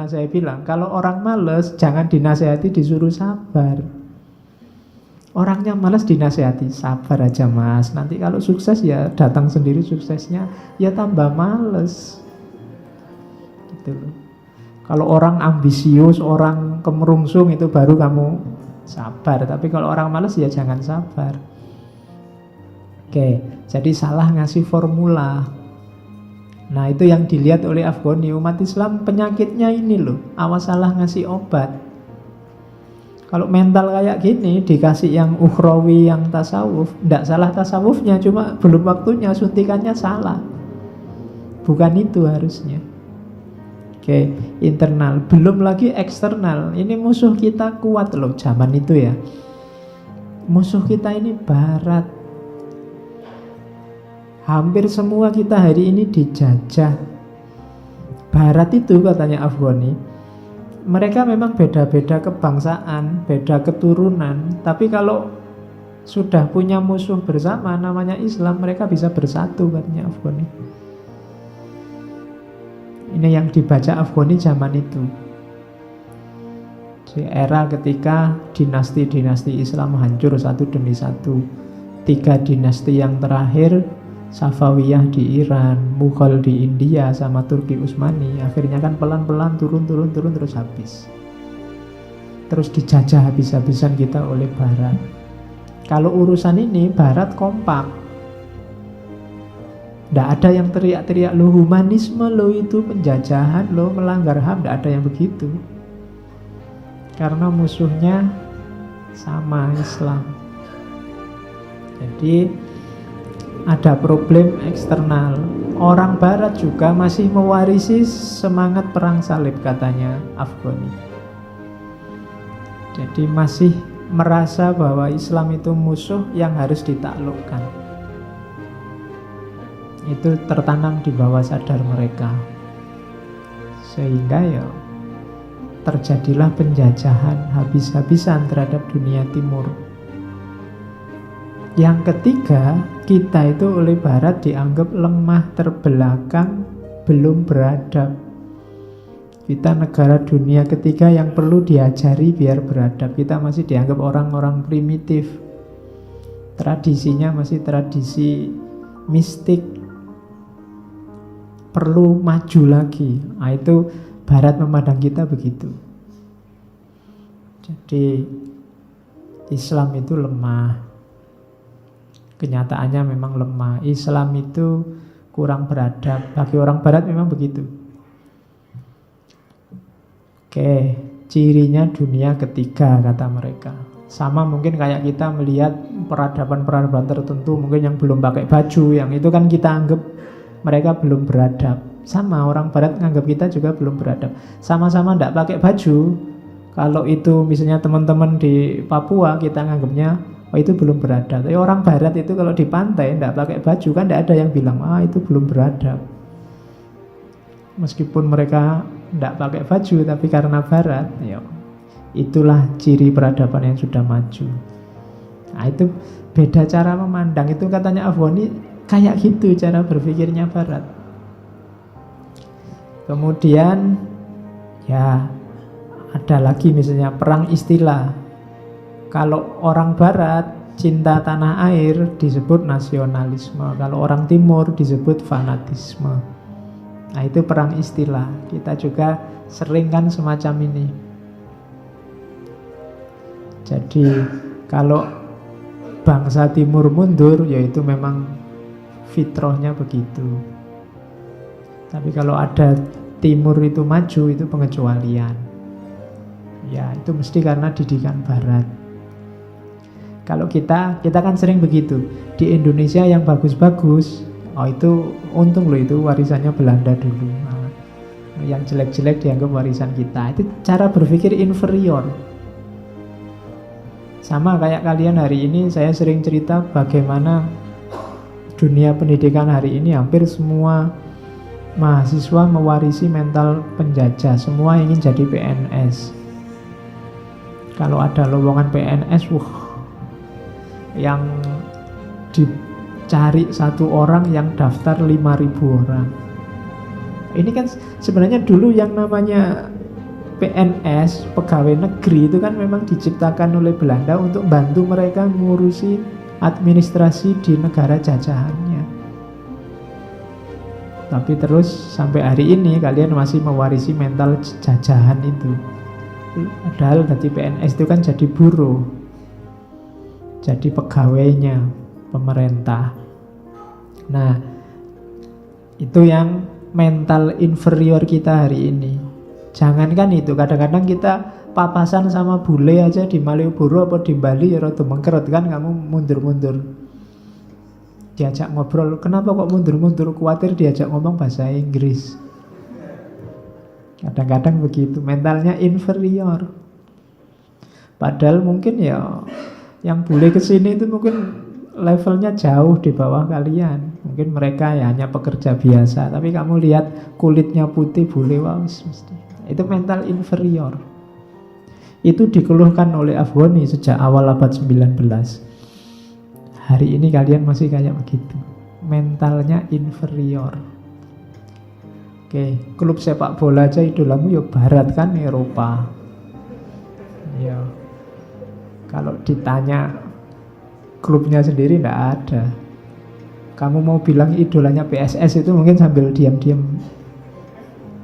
pernah saya bilang, kalau orang males jangan dinasehati, disuruh sabar. Orangnya malas dinasehati, sabar aja mas, nanti kalau sukses ya datang sendiri suksesnya, ya tambah males gitu loh. Kalau orang ambisius, orang kemerungsung, itu baru kamu sabar. Tapi kalau orang malas ya jangan sabar. Oke, jadi salah ngasih formula. Nah itu yang dilihat oleh Afghani. Umat Islam penyakitnya ini loh, awas salah ngasih obat. Kalau mental kayak gini dikasih yang ukhrawi, yang tasawuf, tidak salah tasawufnya, cuma belum waktunya, suntikannya salah. Bukan itu harusnya. Oke, internal. Belum lagi eksternal. Ini musuh kita kuat loh zaman itu ya. Musuh kita ini barat. Hampir semua kita hari ini dijajah barat itu, katanya Afghani. Mereka memang beda-beda kebangsaan, beda keturunan, tapi kalau sudah punya musuh bersama namanya Islam, mereka bisa bersatu, katanya Afghani. Ini yang dibaca Afghani zaman itu, di era ketika dinasti-dinasti Islam hancur satu demi satu. 3 dinasti yang terakhir, Safawiyah di Iran, Mughal di India, sama Turki Utsmani, akhirnya kan pelan-pelan turun terus habis. Terus dijajah habis-habisan kita oleh Barat. Kalau urusan ini Barat kompak. Tidak ada yang teriak-teriak, lo humanisme, lo itu penjajahan, lo melanggar HAM, tidak ada yang begitu. Karena musuhnya sama, Islam. Jadi ada problem eksternal. Orang Barat juga masih mewarisi semangat perang salib, katanya Afghani. Jadi masih merasa bahwa Islam itu musuh yang harus ditaklukkan. Itu tertanam di bawah sadar mereka. Sehingga ya terjadilah penjajahan habis-habisan terhadap dunia timur. Yang ketiga, kita itu oleh Barat dianggap lemah, terbelakang, belum beradab. Kita negara dunia ketiga yang perlu diajari biar beradab. Kita masih dianggap orang-orang primitif. Tradisinya masih tradisi mistik. Perlu maju lagi. Nah, itu Barat memandang kita begitu. Jadi Islam itu lemah. Kenyataannya memang lemah. Islam itu kurang beradab. Bagi orang Barat memang begitu. Oke, cirinya dunia ketiga, kata mereka. Sama mungkin kayak kita melihat peradaban-peradaban tertentu, mungkin yang belum pakai baju, yang itu kan kita anggap mereka belum beradab. Sama, orang Barat menganggap kita juga belum beradab. Sama-sama tidak pakai baju. Kalau itu misalnya teman-teman di Papua, kita nganggapnya oh itu belum beradab. Tapi orang Barat itu kalau di pantai tidak pakai baju, kan tidak ada yang bilang itu belum beradab. Meskipun mereka tidak pakai baju, tapi karena Barat, ya itulah ciri peradaban yang sudah maju. Nah itu beda cara memandang. Itu katanya Afghani, kayak gitu cara berpikirnya Barat. Kemudian ya ada lagi misalnya perang istilah. Kalau orang Barat cinta tanah air disebut nasionalisme. Kalau orang Timur disebut fanatisme. Nah itu perang istilah. Kita juga sering kan semacam ini. Jadi kalau bangsa Timur mundur, yaitu memang fitrahnya begitu. Tapi kalau ada Timur itu maju, itu pengecualian. Ya itu mesti karena didikan Barat. Kalau kita kan sering begitu. Di Indonesia yang bagus-bagus, itu untung loh, itu warisannya Belanda dulu. Nah, yang jelek-jelek dianggap warisan kita. Itu cara berpikir inferior. Sama kayak kalian hari ini, saya sering cerita bagaimana dunia pendidikan hari ini hampir semua mahasiswa mewarisi mental penjajah. Semua ingin jadi PNS. Kalau ada lowongan PNS, yang dicari satu orang yang daftar 5.000 orang. Ini kan sebenarnya dulu yang namanya PNS, pegawai negeri itu kan memang diciptakan oleh Belanda untuk bantu mereka ngurusi administrasi di negara jajahannya. Tapi terus sampai hari ini kalian masih mewarisi mental jajahan itu. Padahal dari PNS itu kan jadi buruh, jadi pegawainya pemerintah. Nah, itu yang mental inferior kita hari ini. Jangankan itu, kadang-kadang kita papasan sama bule aja di Malioboro atau di Bali ya rada mengkeret kan, kamu mundur-mundur. Diajak ngobrol, kenapa kok mundur-mundur? Khawatir diajak ngomong bahasa Inggris. Kadang-kadang begitu, mentalnya inferior. Padahal mungkin ya yang bule kesini itu mungkin levelnya jauh di bawah kalian. Mungkin mereka ya hanya pekerja biasa, tapi kamu lihat kulitnya putih bule, wah mesti. Itu mental inferior. Itu dikeluhkan oleh Afghani sejak awal abad 19. Hari ini kalian masih kayak begitu. Mentalnya inferior. Oke, klub sepak bola aja idolamu ya barat kan, Eropa. Ya. Kalau ditanya klubnya sendiri enggak ada. Kamu mau bilang idolanya PSS itu mungkin sambil diam-diam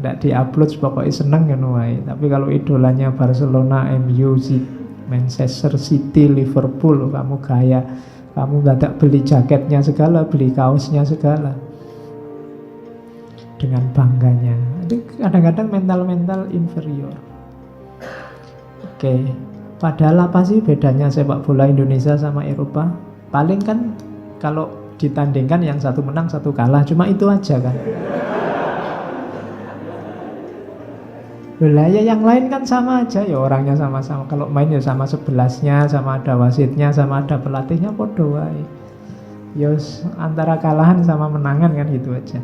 nggak diupload, pokoknya seneng ya nuai. Tapi kalau idolanya Barcelona, MU, Manchester City, Liverpool, kamu gaya, kamu nggak beli jaketnya segala, beli kaosnya segala dengan bangganya. Itu kadang-kadang mental inferior. Oke, padahal apa sih bedanya sepak bola Indonesia sama Eropa? Paling kan kalau ditandingkan yang satu menang satu kalah, cuma itu aja kan. Lah ya yang lain kan sama aja ya, orangnya sama-sama. Kalau main ya sama 11-nya, sama ada wasitnya, sama ada pelatihnya, podo wae. Ya antara kalahan sama menangan kan gitu aja.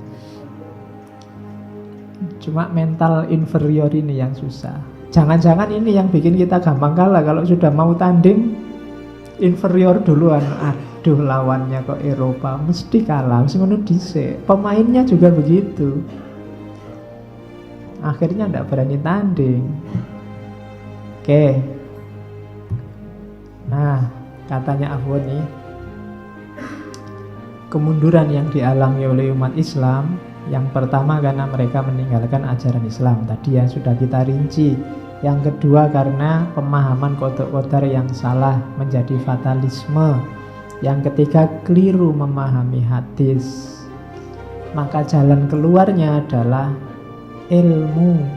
Cuma mental inferior ini yang susah. Jangan-jangan ini yang bikin kita gampang kalah. Kalau sudah mau tanding inferior duluan, aduh lawannya kok Eropa, mesti kalah, mesti ngono dhisik. Pemainnya juga begitu. Akhirnya tidak berani tanding. Oke. Nah, katanya Afghani, kemunduran yang dialami oleh umat Islam, yang pertama karena mereka meninggalkan ajaran Islam, tadi yang sudah kita rinci. Yang kedua karena pemahaman qada' yang salah, menjadi fatalisme. Yang ketiga keliru memahami hadis. Maka jalan keluarnya adalah ilmu,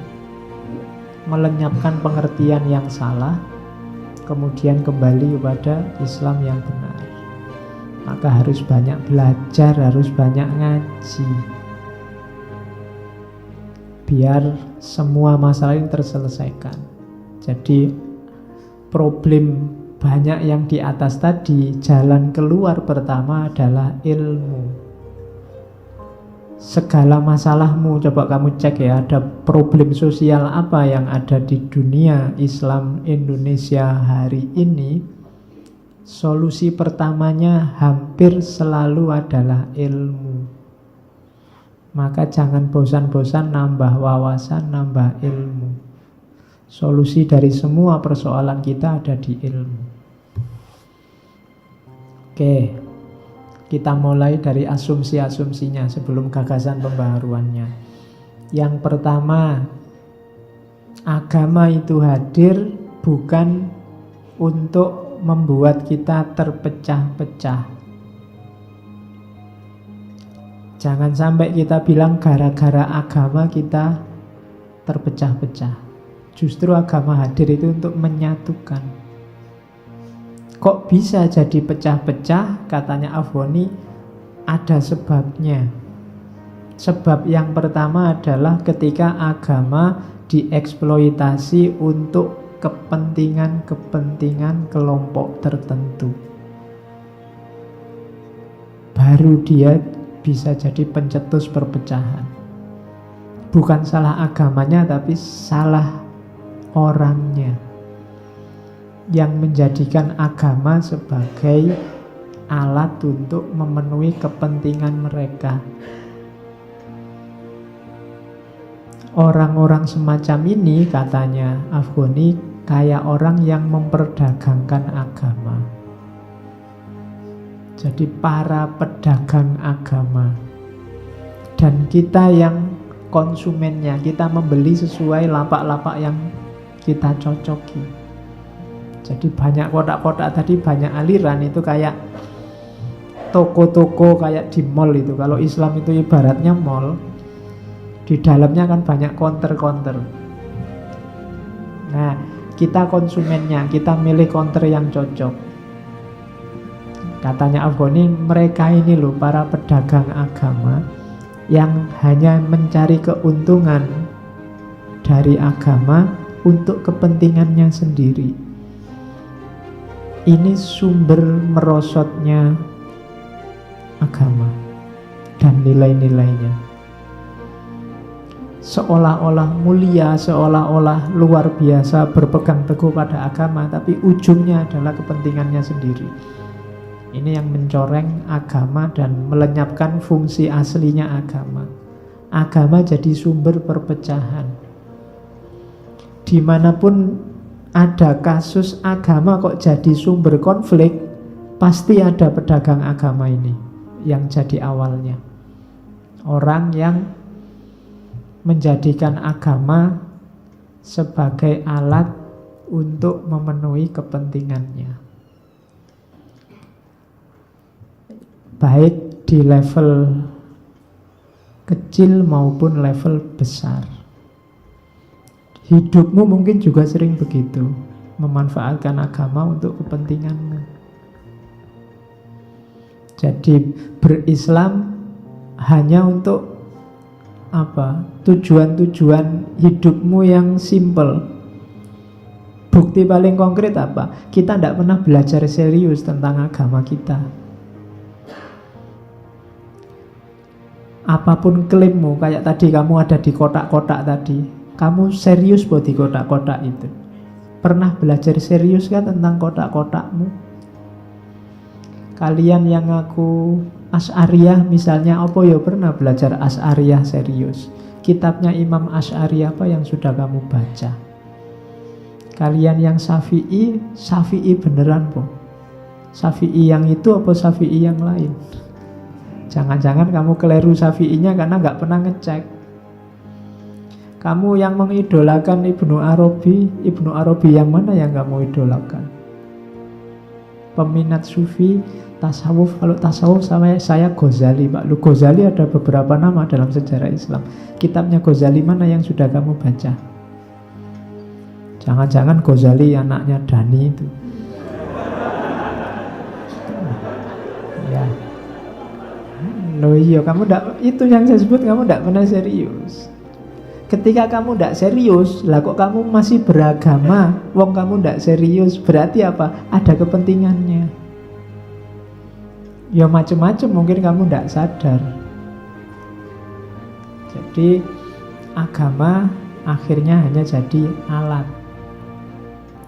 melenyapkan pengertian yang salah, kemudian kembali kepada Islam yang benar. Maka harus banyak belajar, harus banyak ngaji, biar semua masalah ini terselesaikan. Jadi problem banyak yang di atas tadi, jalan keluar pertama adalah ilmu. Segala masalahmu, coba kamu cek ya, ada problem sosial apa yang ada di dunia Islam Indonesia hari ini, solusi pertamanya hampir selalu adalah ilmu. Maka jangan bosan-bosan nambah wawasan, nambah ilmu. Solusi dari semua persoalan kita ada di ilmu. Oke. Kita mulai dari asumsi-asumsinya sebelum gagasan pembaharuannya. Yang pertama, agama itu hadir bukan untuk membuat kita terpecah-pecah. Jangan sampai kita bilang gara-gara agama kita terpecah-pecah. Justru agama hadir itu untuk menyatukan. Kok bisa jadi pecah-pecah? Katanya Afghani, ada sebabnya. Sebab yang pertama adalah ketika agama dieksploitasi untuk kepentingan-kepentingan kelompok tertentu. Baru dia bisa jadi pencetus perpecahan. Bukan salah agamanya, tapi salah orangnya yang menjadikan agama sebagai alat untuk memenuhi kepentingan mereka. Orang-orang semacam ini, katanya Afghani, kayak orang yang memperdagangkan agama. Jadi para pedagang agama. Dan kita yang konsumennya, kita membeli sesuai lapak-lapak yang kita cocoki. Jadi banyak kotak-kotak tadi, banyak aliran, itu kayak toko-toko kayak di mall itu. Kalau Islam itu ibaratnya mall, di dalamnya kan banyak counter-counter. Nah, kita konsumennya, kita milih counter yang cocok. Katanya Afghani, mereka ini loh para pedagang agama yang hanya mencari keuntungan dari agama untuk kepentingannya sendiri. Ini sumber merosotnya agama dan nilai-nilainya. Seolah-olah mulia, seolah-olah luar biasa berpegang teguh pada agama, tapi ujungnya adalah kepentingannya sendiri. Ini yang mencoreng agama dan melenyapkan fungsi aslinya agama. Agama jadi sumber perpecahan. Dimanapun ada kasus agama kok jadi sumber konflik, pasti ada pedagang agama ini yang jadi awalnya. Orang yang menjadikan agama sebagai alat untuk memenuhi kepentingannya, baik di level kecil maupun level besar. Hidupmu mungkin juga sering begitu, memanfaatkan agama untuk kepentinganmu. Jadi berislam hanya untuk apa? Tujuan-tujuan hidupmu yang simple. Bukti paling konkret apa? Kita tidak pernah belajar serius tentang agama kita. Apapun klaimmu, kayak tadi kamu ada di kotak-kotak tadi, kamu serius buat di kotak-kotak itu? Pernah belajar serius kan tentang kotak-kotakmu? Kalian yang ngaku Asy'ariyah misalnya, apa ya pernah belajar Asy'ariyah serius? Kitabnya Imam Asy'ari apa yang sudah kamu baca? Kalian yang Syafi'i, Syafi'i beneran po? Syafi'i yang itu apa Syafi'i yang lain? Jangan-jangan kamu keliru Syafi'inya karena nggak pernah ngecek. Kamu yang mengidolakan Ibnu Arabi yang mana yang kamu idolakan? Peminat sufi, tasawuf. Kalau tasawuf saya Ghazali, Pak. Lu Ghazali ada beberapa nama dalam sejarah Islam. Kitabnya Ghazali mana yang sudah kamu baca? Jangan-jangan Ghazali anaknya Dani itu. Ya. Loh iya, kamu itu yang saya sebut kamu tidak pernah serius. Ketika kamu tidak serius, lah kok kamu masih beragama? Wong kamu tidak serius, berarti apa? Ada kepentingannya. Ya macam-macam, mungkin kamu tidak sadar. Jadi agama akhirnya hanya jadi alat.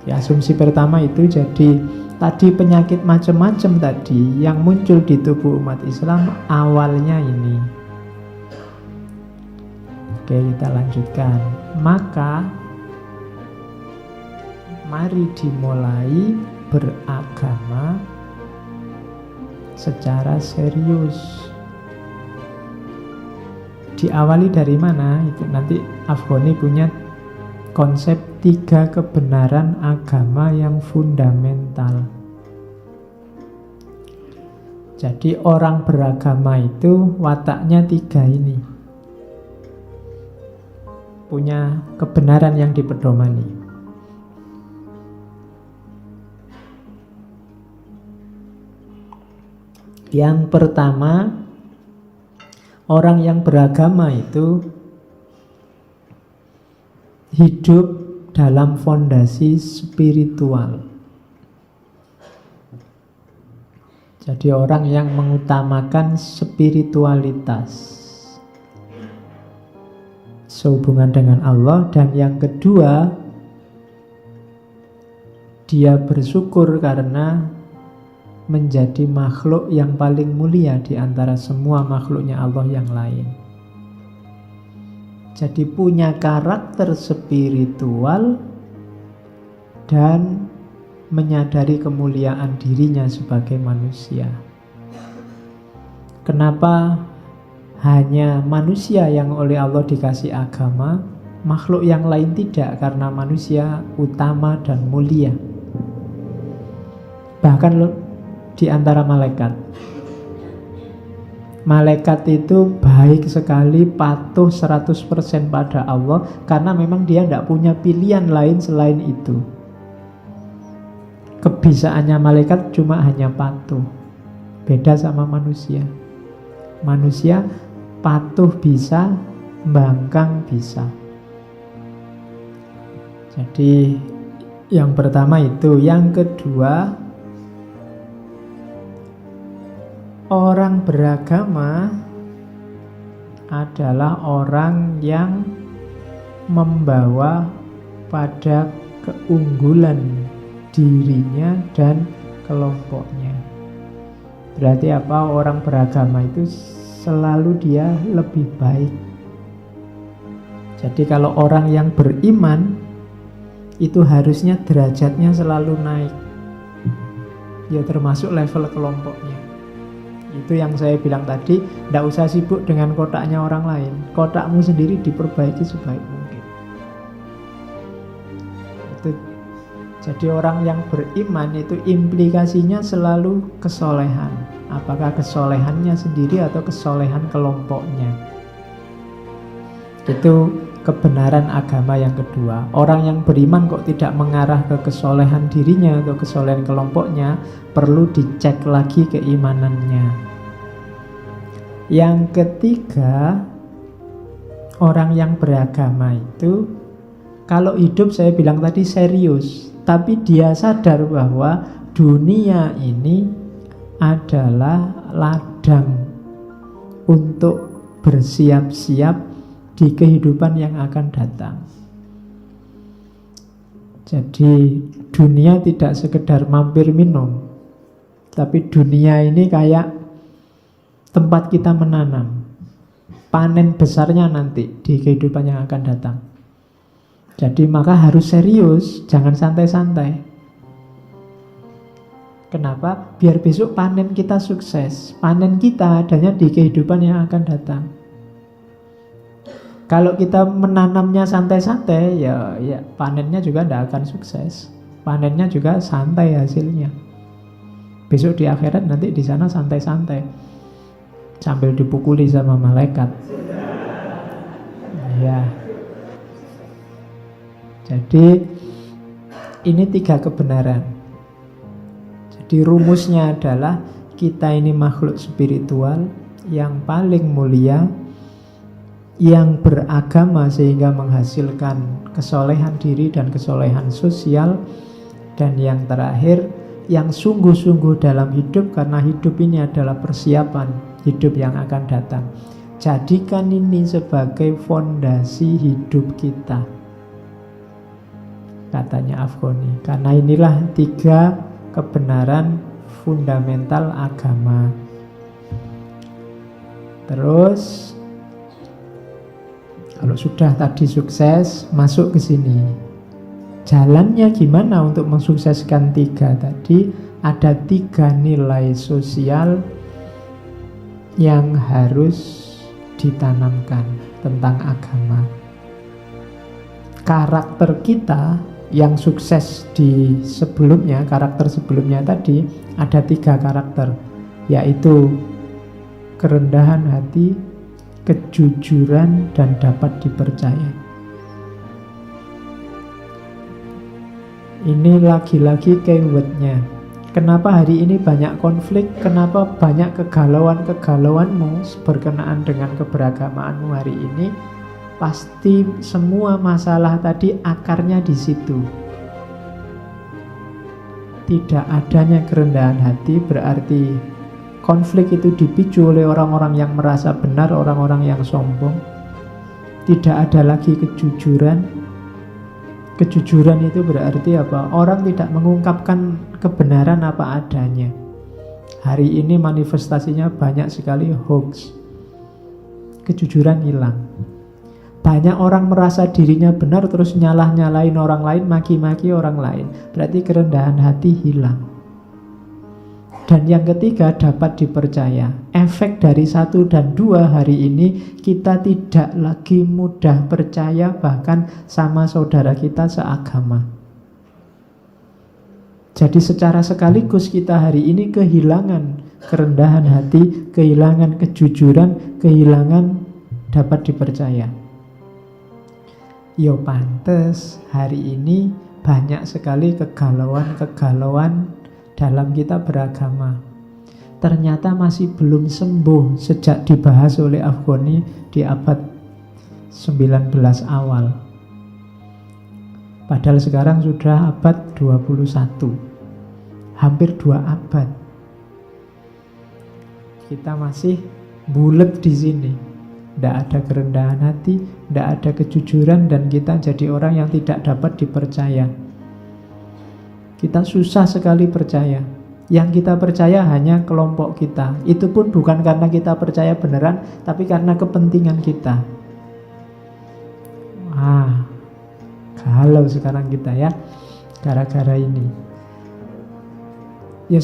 Ya, asumsi pertama itu jadi tadi penyakit macam-macam tadi yang muncul di tubuh umat Islam awalnya ini. Oke, kita lanjutkan. Maka mari dimulai beragama secara serius. Diawali dari mana? Itu nanti Afghani punya konsep 3 kebenaran agama yang fundamental. Jadi orang beragama itu wataknya 3 ini, punya kebenaran yang dipedomani. Yang pertama, orang yang beragama itu hidup dalam fondasi spiritual. Jadi orang yang mengutamakan spiritualitas sehubungan dengan Allah. Dan yang kedua, dia bersyukur karena menjadi makhluk yang paling mulia di antara semua makhluknya Allah yang lain. Jadi punya karakter spiritual dan menyadari kemuliaan dirinya sebagai manusia. Kenapa hanya manusia yang oleh Allah dikasih agama, makhluk yang lain tidak? Karena manusia utama dan mulia. Bahkan di antara malaikat. Malaikat itu baik sekali, patuh 100% pada Allah, karena memang dia tidak punya pilihan lain selain itu. Kebisaannya malaikat cuma hanya patuh. Beda sama manusia. Manusia patuh bisa, bangkang bisa. Jadi yang pertama itu. Yang kedua, orang beragama adalah orang yang membawa pada keunggulan dirinya dan kelompoknya. Berarti apa? Orang beragama itu selalu dia lebih baik. Jadi kalau orang yang beriman itu harusnya derajatnya selalu naik. Ya termasuk level kelompoknya. Itu yang saya bilang tadi, tidak usah sibuk dengan kotaknya orang lain. Kotakmu sendiri diperbaiki sebaik mungkin. Itu. Jadi orang yang beriman itu implikasinya selalu kesolehan. Apakah kesolehannya sendiri atau kesolehan kelompoknya. Itu kebenaran agama yang kedua. Orang yang beriman kok tidak mengarah ke kesolehan dirinya atau kesolehan kelompoknya, perlu dicek lagi keimanannya. Yang ketiga, orang yang beragama itu kalau hidup saya bilang tadi serius, tapi dia sadar bahwa dunia ini adalah ladang untuk bersiap-siap di kehidupan yang akan datang. Jadi dunia tidak sekedar mampir minum, tapi dunia ini kayak tempat kita menanam. Panen besarnya nanti di kehidupan yang akan datang. Jadi maka harus serius, jangan santai-santai. Kenapa? Biar besok panen kita sukses. Panen kita adanya di kehidupan yang akan datang. Kalau kita menanamnya santai-santai, ya panennya juga tidak akan sukses. Panennya juga santai hasilnya. Besok di akhirat nanti di sana santai-santai, sambil dipukuli sama malaikat. Ya. Jadi ini 3 kebenaran. Jadi rumusnya adalah kita ini makhluk spiritual yang paling mulia, yang beragama sehingga menghasilkan kesolehan diri dan kesolehan sosial. Dan yang terakhir, yang sungguh-sungguh dalam hidup, karena hidup ini adalah persiapan hidup yang akan datang. Jadikan ini sebagai fondasi hidup kita, katanya Afghani. Karena inilah 3 kebenaran fundamental agama. Terus kalau sudah tadi sukses, masuk ke sini. Jalannya gimana untuk mensukseskan 3 tadi? Ada 3 nilai sosial yang harus ditanamkan tentang agama. Karakter kita yang sukses di sebelumnya, karakter sebelumnya tadi, ada 3 karakter, yaitu kerendahan hati, kejujuran, dan dapat dipercaya. Ini lagi-lagi keywordnya. Kenapa hari ini banyak konflik? Kenapa banyak kegalauan-kegalauanmu berkenaan dengan keberagamaanmu hari ini? Pasti semua masalah tadi akarnya di situ. Tidak adanya kerendahan hati berarti konflik itu dipicu oleh orang-orang yang merasa benar, orang-orang yang sombong. Tidak ada lagi kejujuran. Kejujuran itu berarti apa? Orang tidak mengungkapkan kebenaran apa adanya. Hari ini manifestasinya banyak sekali hoax. Kejujuran hilang. Banyak orang merasa dirinya benar terus nyalah-nyalain orang lain, maki-maki orang lain. Berarti kerendahan hati hilang. Dan yang ketiga, dapat dipercaya. Efek dari 1 dan 2 hari ini, kita tidak lagi mudah percaya bahkan sama saudara kita seagama. Jadi secara sekaligus kita hari ini kehilangan kerendahan hati, kehilangan kejujuran, kehilangan dapat dipercaya. Yo pantes hari ini banyak sekali kegalauan-kegalauan dalam kita beragama. Ternyata masih belum sembuh sejak dibahas oleh Afghani di abad 19 awal. Padahal sekarang sudah abad 21. Hampir 2 abad. Kita masih bulet di sini. Tidak ada kerendahan hati, tidak ada kejujuran, dan kita jadi orang yang tidak dapat dipercaya. Kita susah sekali percaya. Yang kita percaya hanya kelompok kita. Itu pun bukan karena kita percaya beneran, tapi karena kepentingan kita. Galau sekarang kita ya, gara-gara ini. Ya,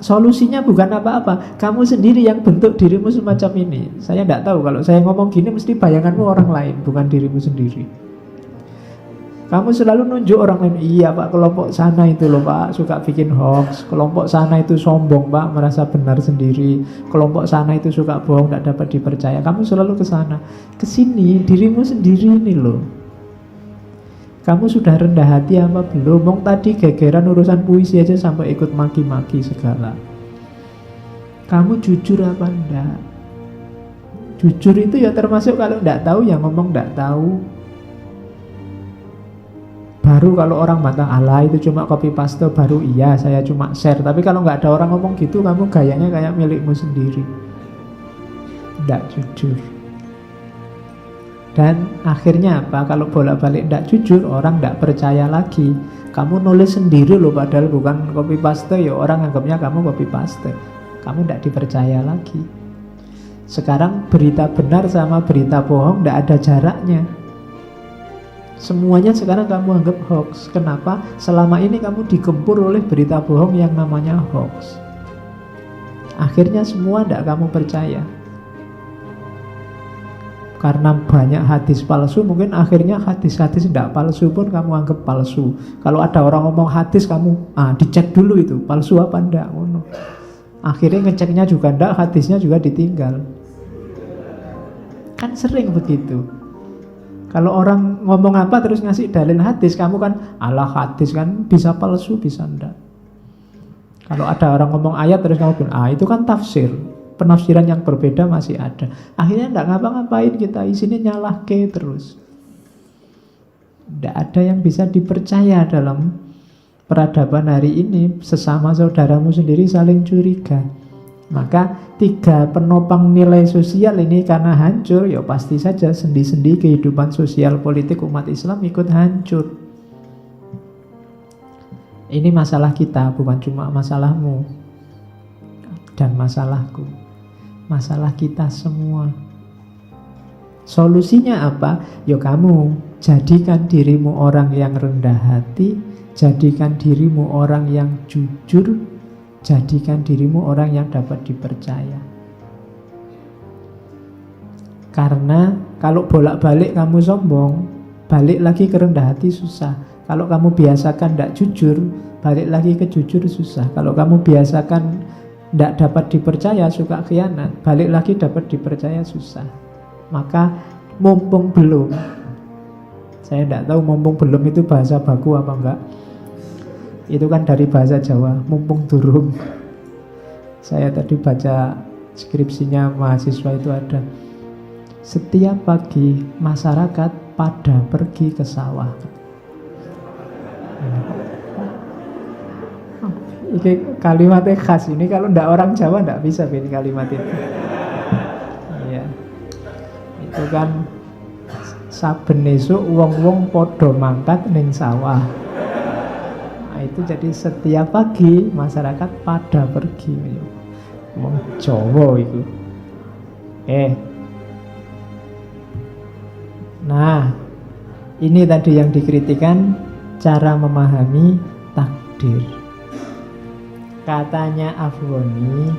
solusinya bukan apa-apa. Kamu sendiri yang bentuk dirimu semacam ini. Saya tidak tahu, kalau saya ngomong gini mesti bayanganmu orang lain, bukan dirimu sendiri. Kamu selalu nunjuk orang lain. Iya Pak, kelompok sana itu loh Pak, suka bikin hoax. Kelompok sana itu sombong Pak, merasa benar sendiri. Kelompok sana itu suka bohong, tidak dapat dipercaya. Kamu selalu ke sana. Kesini dirimu sendiri ini loh. Kamu sudah rendah hati apa belum? Mong tadi gegeran urusan puisi aja sampai ikut maki-maki segala. Kamu jujur apa enggak? Jujur itu ya termasuk kalau enggak tahu ya ngomong enggak tahu. Baru kalau orang bantah, alah itu cuma copy paste, baru iya saya cuma share. Tapi kalau enggak ada orang ngomong gitu, kamu gayanya kayak milikmu sendiri. Enggak jujur. Dan akhirnya apa? Kalau bolak-balik tidak jujur, orang tidak percaya lagi. Kamu nulis sendiri loh, padahal bukan copy paste, ya orang anggapnya kamu copy paste. Kamu tidak dipercaya lagi. Sekarang berita benar sama berita bohong tidak ada jaraknya. Semuanya sekarang kamu anggap hoax. Kenapa? Selama ini kamu digempur oleh berita bohong yang namanya hoax. Akhirnya semua tidak kamu percaya. Karena banyak hadis palsu, mungkin akhirnya hadis-hadis tidak palsu pun kamu anggap palsu. Kalau ada orang ngomong hadis, kamu dicek dulu itu palsu apa enggak. Akhirnya ngeceknya juga enggak, hadisnya juga ditinggal. Kan sering begitu. Kalau orang ngomong apa terus ngasih dalil hadis, kamu kan alah hadis kan bisa palsu bisa enggak. Kalau ada orang ngomong ayat terus kamu bilang itu kan tafsir. Penafsiran yang berbeda masih ada. Akhirnya tidak ngapa-ngapain kita, isinya nyalah ke terus. Tidak ada yang bisa dipercaya dalam peradaban hari ini. Sesama saudaramu sendiri saling curiga. Maka 3 penopang nilai sosial ini karena hancur, ya pasti saja sendi-sendi kehidupan sosial politik umat Islam ikut hancur. Ini masalah kita, bukan cuma masalahmu dan masalahku. Masalah kita semua. Solusinya apa? Ya kamu jadikan dirimu orang yang rendah hati, jadikan dirimu orang yang jujur, jadikan dirimu orang yang dapat dipercaya. Karena kalau bolak-balik kamu sombong, balik lagi ke rendah hati susah. Kalau kamu biasakan tidak jujur, balik lagi ke jujur susah. Kalau kamu biasakan tidak dapat dipercaya, suka khianat, balik lagi dapat dipercaya susah. Maka mumpung belum, saya tidak tahu mumpung belum itu bahasa baku apa enggak. Itu kan dari bahasa Jawa, mumpung durung. Saya tadi baca skripsinya mahasiswa itu ada, setiap pagi masyarakat pada pergi ke sawah. Ini kalimatnya khas, ini kalau ndak orang Jawa ndak bisa ini kalimat itu. Iya. Itu kan saben esuk wong-wong padha mangkat ning sawah. Nah, itu jadi setiap pagi masyarakat pada pergi. Wong Jawa itu. Nah, ini tadi yang dikritikan, cara memahami takdir. Katanya Afghani,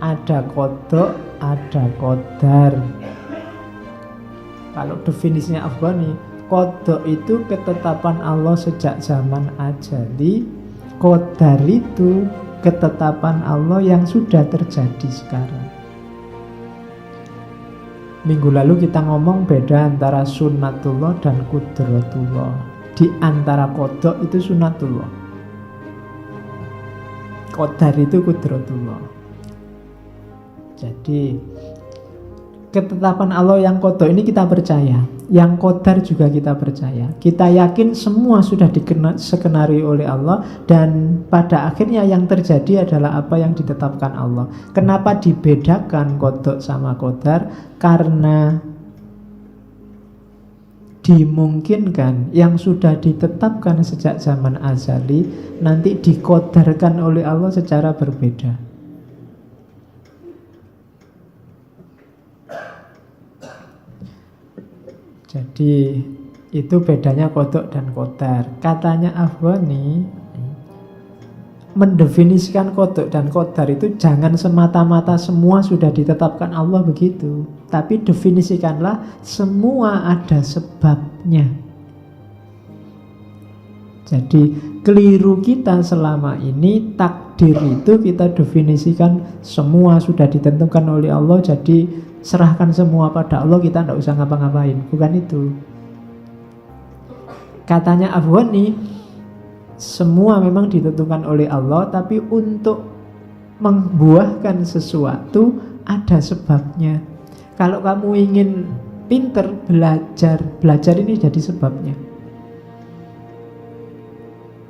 ada kodok, ada kodar. Kalau definisinya Afghani, kodok itu ketetapan Allah sejak zaman ajali, kodar itu ketetapan Allah yang sudah terjadi sekarang. Minggu lalu kita ngomong beda antara sunnatullah dan kudratullah. Di antara kodok itu sunnatullah, kodar itu kudratullah. Jadi ketetapan Allah yang kodok ini kita percaya, yang kodar juga kita percaya. Kita yakin semua sudah diskenario oleh Allah, dan pada akhirnya yang terjadi adalah apa yang ditetapkan Allah. Kenapa dibedakan kodok sama kodar? Karena dimungkinkan yang sudah ditetapkan sejak zaman azali nanti dikodarkan oleh Allah secara berbeda. Jadi itu bedanya kodok dan kodar. Katanya Afghani, mendefinisikan kodok dan kodar itu jangan semata-mata semua sudah ditetapkan Allah begitu, tapi definisikanlah semua ada sebabnya. Jadi keliru kita selama ini, takdir itu kita definisikan semua sudah ditentukan oleh Allah, jadi serahkan semua pada Allah, kita tidak usah ngapa-ngapain. Bukan itu. Katanya Afghani, semua memang ditentukan oleh Allah, tapi untuk membuahkan sesuatu ada sebabnya. Kalau kamu ingin pinter, belajar ini jadi sebabnya.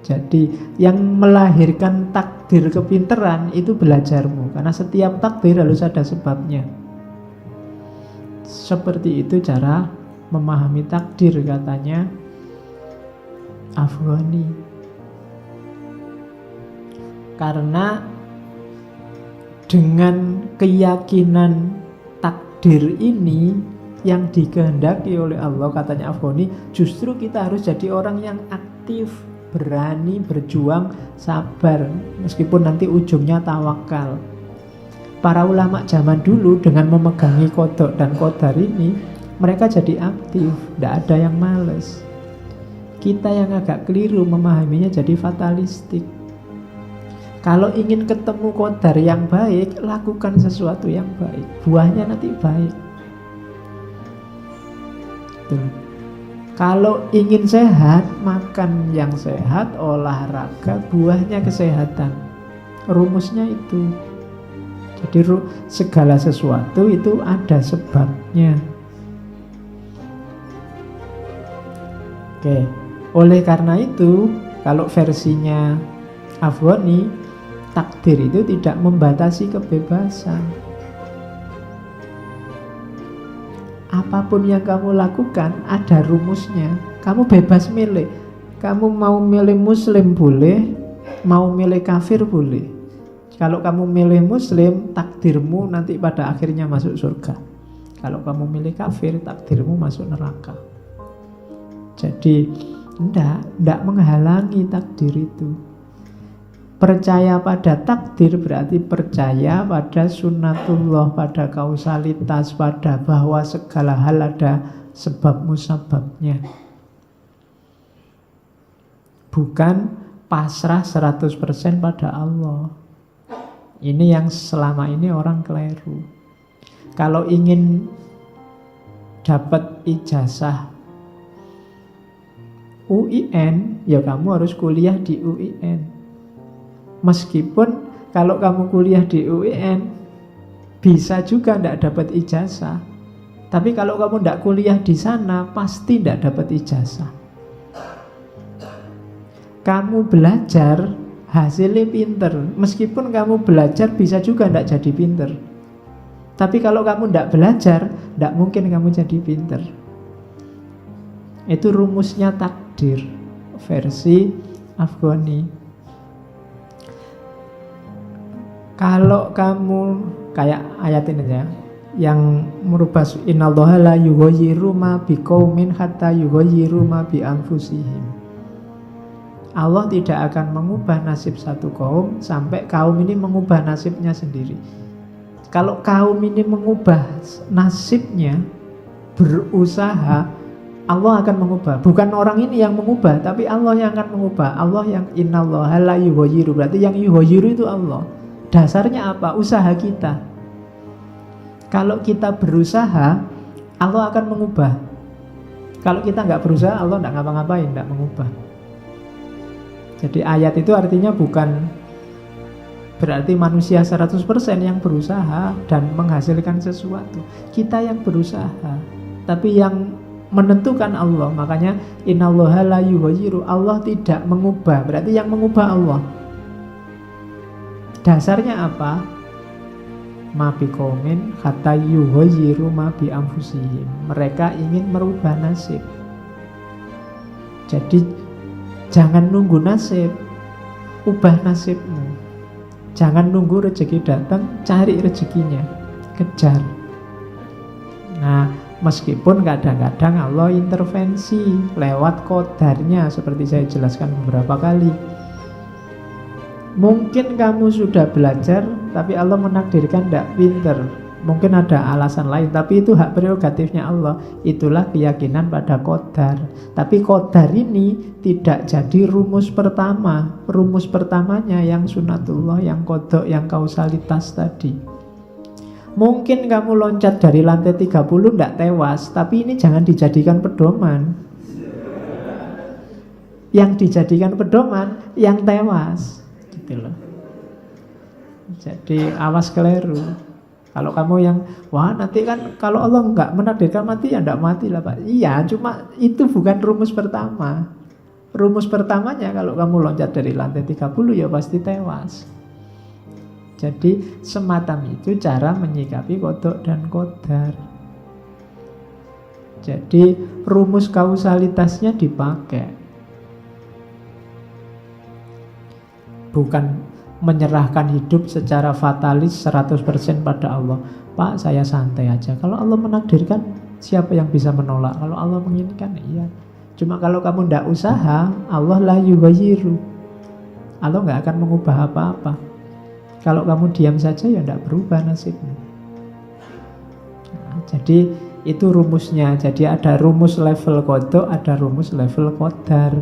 Jadi yang melahirkan takdir kepinteran itu belajarmu, karena setiap takdir harus ada sebabnya. Seperti itu cara memahami takdir, katanya Afghani. Karena dengan keyakinan takdir ini yang dikehendaki oleh Allah, katanya Afghani, justru kita harus jadi orang yang aktif, berani, berjuang, sabar, meskipun nanti ujungnya tawakal. Para ulama zaman dulu dengan memegangi kodok dan kodar ini, mereka jadi aktif, tidak ada yang males. Kita yang agak keliru memahaminya jadi fatalistik. Kalau ingin ketemu kodar yang baik, lakukan sesuatu yang baik, buahnya nanti baik. Tuh. Kalau ingin sehat, makan yang sehat, olahraga, buahnya kesehatan. Rumusnya itu. Jadi segala sesuatu itu ada sebabnya. Oke. Oleh karena itu, kalau versinya Afghani, takdir itu tidak membatasi kebebasan. Apapun yang kamu lakukan ada rumusnya. Kamu bebas milih. Kamu mau milih muslim boleh, mau milih kafir boleh. Kalau kamu milih muslim, takdirmu nanti pada akhirnya masuk surga. Kalau kamu milih kafir, takdirmu masuk neraka. Jadi tidak menghalangi takdir itu. Percaya pada takdir berarti percaya pada sunnatullah, pada kausalitas, pada bahwa segala hal ada sebab musababnya. Bukan pasrah 100% pada Allah. Ini yang selama ini orang keliru. Kalau ingin dapat ijazah UIN, ya kamu harus kuliah di UIN. Meskipun kalau kamu kuliah di UIN, bisa juga tidak dapat ijazah. Tapi kalau kamu tidak kuliah di sana, pasti tidak dapat ijazah. Kamu belajar, hasilnya pinter. Meskipun kamu belajar, bisa juga tidak jadi pinter. Tapi kalau kamu tidak belajar, tidak mungkin kamu jadi pinter. Itu rumusnya takdir versi Afghani. Kalau kamu, kayak ayat ini ya, yang merubah. Innallaha la yughayyiru ma biqaumin hatta yughayyiru ma bi anfusihim. Allah tidak akan mengubah nasib satu kaum sampai kaum ini mengubah nasibnya sendiri. Kalau kaum ini mengubah nasibnya, berusaha, Allah akan mengubah. Bukan orang ini yang mengubah, tapi Allah yang akan mengubah. Allah yang innallaha la yughayyiru. Berarti yang yughayyiru itu Allah. Dasarnya apa? Usaha kita. Kalau kita berusaha, Allah akan mengubah. Kalau kita nggak berusaha, Allah nggak ngapa-ngapain, nggak mengubah. Jadi ayat itu artinya bukan berarti manusia 100% yang berusaha dan menghasilkan sesuatu. Kita yang berusaha, tapi yang menentukan Allah. Makanya innallaha la yughayyiru, Allah tidak mengubah. Berarti yang mengubah Allah. Dasarnya apa? Ma biqaumin hatta yughayyiru ma bi anfusihim. Mereka ingin merubah nasib. Jadi jangan nunggu nasib, ubah nasibmu. Jangan nunggu rezeki datang, cari rezekinya, kejar. Nah, meskipun kadang-kadang Allah intervensi lewat qadarnya, seperti saya jelaskan beberapa kali. Mungkin kamu sudah belajar, tapi Allah menakdirkan tidak pinter. Mungkin ada alasan lain, tapi itu hak prerogatifnya Allah. Itulah keyakinan pada qadar. Tapi qadar ini tidak jadi rumus pertama. Rumus pertamanya yang sunatullah, yang qada, yang kausalitas tadi. Mungkin kamu loncat dari lantai 30 tidak tewas, tapi ini jangan dijadikan pedoman. Yang dijadikan pedoman yang tewas, gitu loh. Jadi awas keliru. Kalau kamu yang, wah nanti kan kalau Allah nggak menakdirkan mati, ya nggak mati lah Pak. Iya, cuma itu bukan rumus pertama. Rumus pertamanya kalau kamu loncat dari lantai 30 ya pasti tewas. Jadi semacam itu cara menyikapi kodok dan qadar. Jadi rumus kausalitasnya dipakai. Bukan menyerahkan hidup secara fatalis 100% pada Allah. Pak, saya santai aja. Kalau Allah menakdirkan, siapa yang bisa menolak? Kalau Allah menginginkan, iya. Cuma kalau kamu tidak usaha, Allah la yughayyiru. Allah nggak akan mengubah apa-apa. Kalau kamu diam saja, ya tidak berubah nasibmu. Nah, jadi itu rumusnya. Jadi ada rumus level qada, ada rumus level qadar.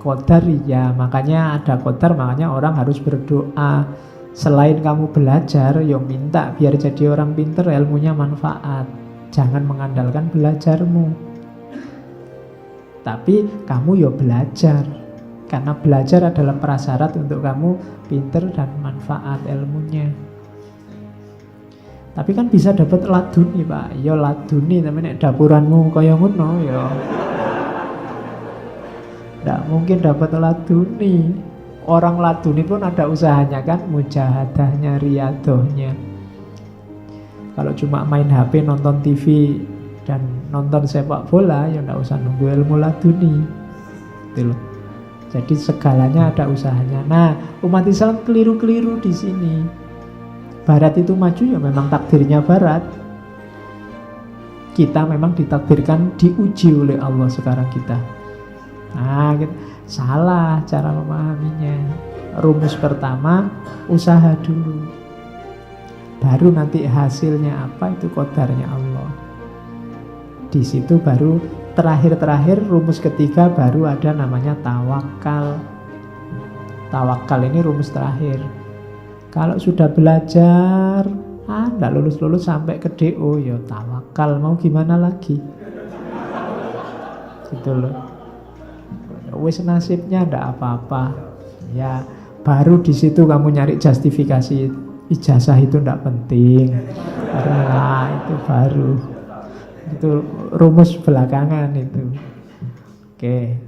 Qadar ya, makanya ada qadar, makanya orang harus berdoa. Selain kamu belajar, ya minta biar jadi orang pinter, ilmunya manfaat. Jangan mengandalkan belajarmu. Tapi kamu ya belajar. Karena belajar adalah prasyarat untuk kamu pinter dan manfaat ilmunya. Tapi kan bisa dapat laduni Pak. Ya laduni, tapi nek dapuranmu kaya ngono ya tidak mungkin dapat laduni. Orang laduni pun ada usahanya kan, mujahadahnya, riadohnya. Kalau cuma main HP, nonton TV, dan nonton sepak bola, ya tidak usah nunggu ilmu laduni. Gitu loh. Jadi segalanya ada usahanya. Nah, umat Islam keliru-keliru di sini. Barat itu maju ya memang takdirnya Barat. Kita memang ditakdirkan diuji oleh Allah sekarang kita. Nah, gitu. Salah cara memahaminya. Rumus pertama, usaha dulu. Baru nanti hasilnya apa, itu qadarnya Allah. Di situ baru terakhir rumus ketiga baru ada namanya tawakal. Tawakal ini rumus terakhir. Kalau sudah belajar, nggak lulus-lulus sampai ke DO, ya tawakal. Mau gimana lagi? Gitu loh. Wis nasibnya ndak apa-apa. Ya, baru di situ kamu nyari justifikasi ijazah itu ndak penting. Karena itu baru. Itu rumus belakangan itu. Oke.